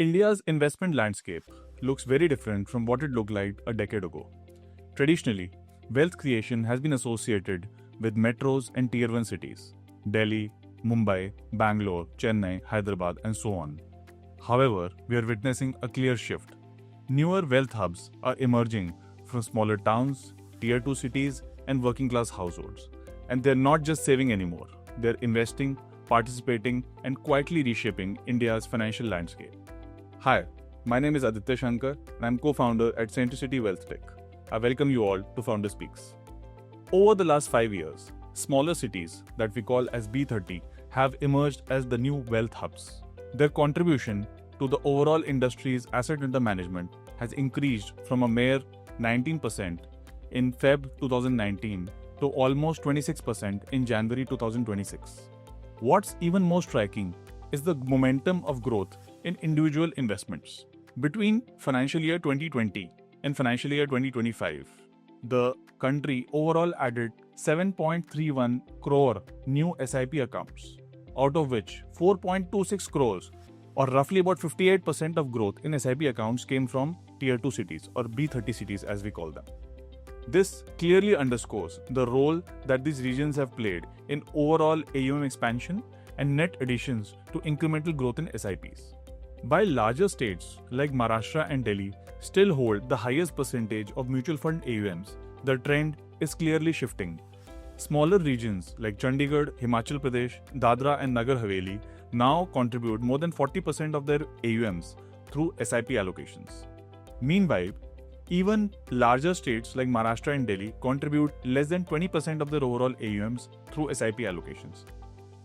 India's investment landscape looks very different from what it looked like a decade ago. Traditionally, wealth creation has been associated with metros and tier 1 cities Delhi, Mumbai, Bangalore, Chennai, Hyderabad, and so on. However, we are witnessing a clear shift. Newer wealth hubs are emerging from smaller towns, tier 2 cities, and working class households. And they're not just saving anymore, they're investing, participating, and quietly reshaping India's financial landscape. Hi, my name is Aditya Shankar, and I'm co-founder at Centricity Wealth Tech. I welcome you all to Founder Speaks. Over the last 5 years, smaller cities that we call as B30 have emerged as the new wealth hubs. Their contribution to the overall industry's asset under management has increased from a mere 19% in Feb 2019 to almost 26% in January 2026. What's even more striking is the momentum of growth in individual investments. Between financial year 2020 and financial year 2025, the country overall added 7.31 crore new SIP accounts, out of which 4.26 crores, or roughly about 58% of growth in SIP accounts, came from Tier 2 cities or B30 cities as we call them. This clearly underscores the role that these regions have played in overall AUM expansion and net additions to incremental growth in SIPs. While larger states like Maharashtra and Delhi still hold the highest percentage of mutual fund AUMs, the trend is clearly shifting. Smaller regions like Chandigarh, Himachal Pradesh, Dadra and Nagar Haveli now contribute more than 40% of their AUMs through SIP allocations. Meanwhile, even larger states like Maharashtra and Delhi contribute less than 20% of their overall AUMs through SIP allocations.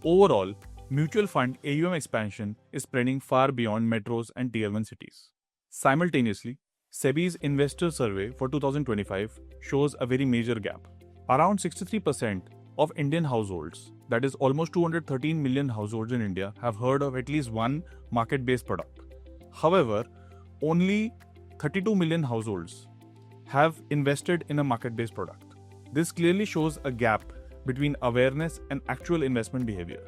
Overall, mutual fund AUM expansion is spreading far beyond metros and tier 1 cities. Simultaneously, SEBI's investor survey for 2025 shows a very major gap. Around 63% of Indian households, that is almost 213 million households in India, have heard of at least one market-based product. However, only 32 million households have invested in a market-based product. This clearly shows a gap between awareness and actual investment behavior.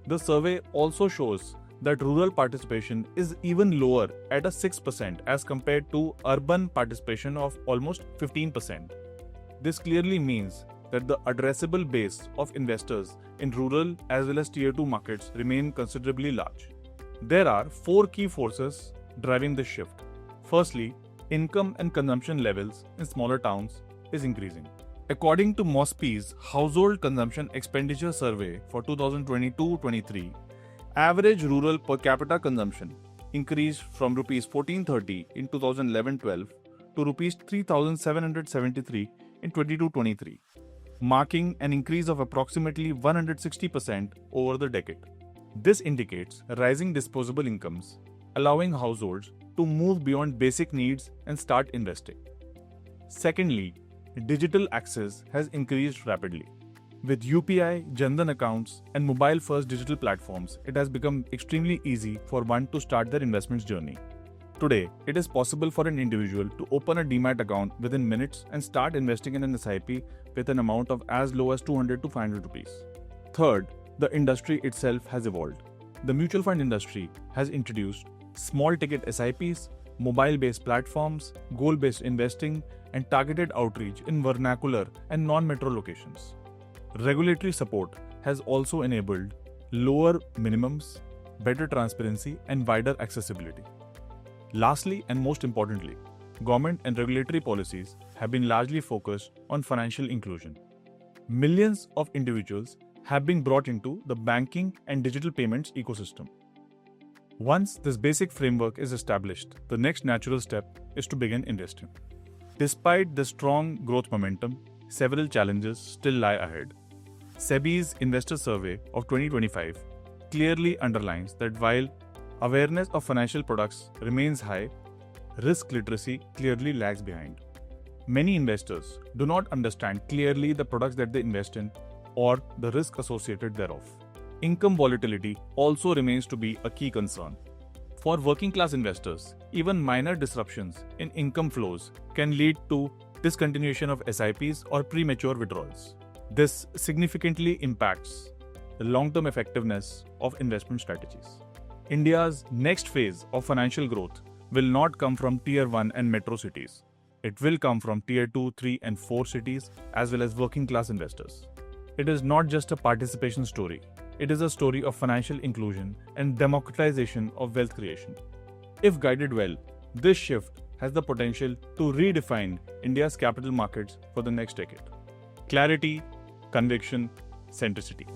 The survey also shows that rural participation is even lower at a 6% as compared to urban participation of almost 15%. This clearly means that the addressable base of investors in rural as well as tier 2 markets remain considerably large. There are 4 key forces driving this shift. Firstly, income and consumption levels in smaller towns is increasing. According to MOSPI's Household Consumption Expenditure Survey for 2022-23, average rural per capita consumption increased from Rs 1430 in 2011-12 to Rs 3773 in 22-23, marking an increase of approximately 160% over the decade. This indicates rising disposable incomes, allowing households to move beyond basic needs and start investing. Secondly, digital access has increased rapidly. With UPI, Jan Dhan accounts, and mobile-first digital platforms, it has become extremely easy for one to start their investments journey. Today, it is possible for an individual to open a Demat account within minutes and start investing in an SIP with an amount of as low as 200 to 500 rupees. Third, the industry itself has evolved. The mutual fund industry has introduced small ticket SIPs, mobile-based platforms, goal-based investing, and targeted outreach in vernacular and non-metro locations. Regulatory support has also enabled lower minimums, better transparency, and wider accessibility. Lastly, and most importantly, government and regulatory policies have been largely focused on financial inclusion. Millions of individuals have been brought into the banking and digital payments ecosystem. Once this basic framework is established, the next natural step is to begin investing. Despite the strong growth momentum, several challenges still lie ahead. SEBI's investor survey of 2025 clearly underlines that while awareness of financial products remains high, risk literacy clearly lags behind. Many investors do not understand clearly the products that they invest in or the risk associated thereof. Income volatility also remains to be a key concern. For working class investors, even minor disruptions in income flows can lead to discontinuation of SIPs or premature withdrawals. This significantly impacts the long-term effectiveness of investment strategies. India's next phase of financial growth will not come from Tier 1 and metro cities. It will come from Tier 2, 3, and 4 cities as well as working class investors. It is not just a participation story, it is a story of financial inclusion and democratization of wealth creation. If guided well, this shift has the potential to redefine India's capital markets for the next decade. Clarity, conviction, centricity.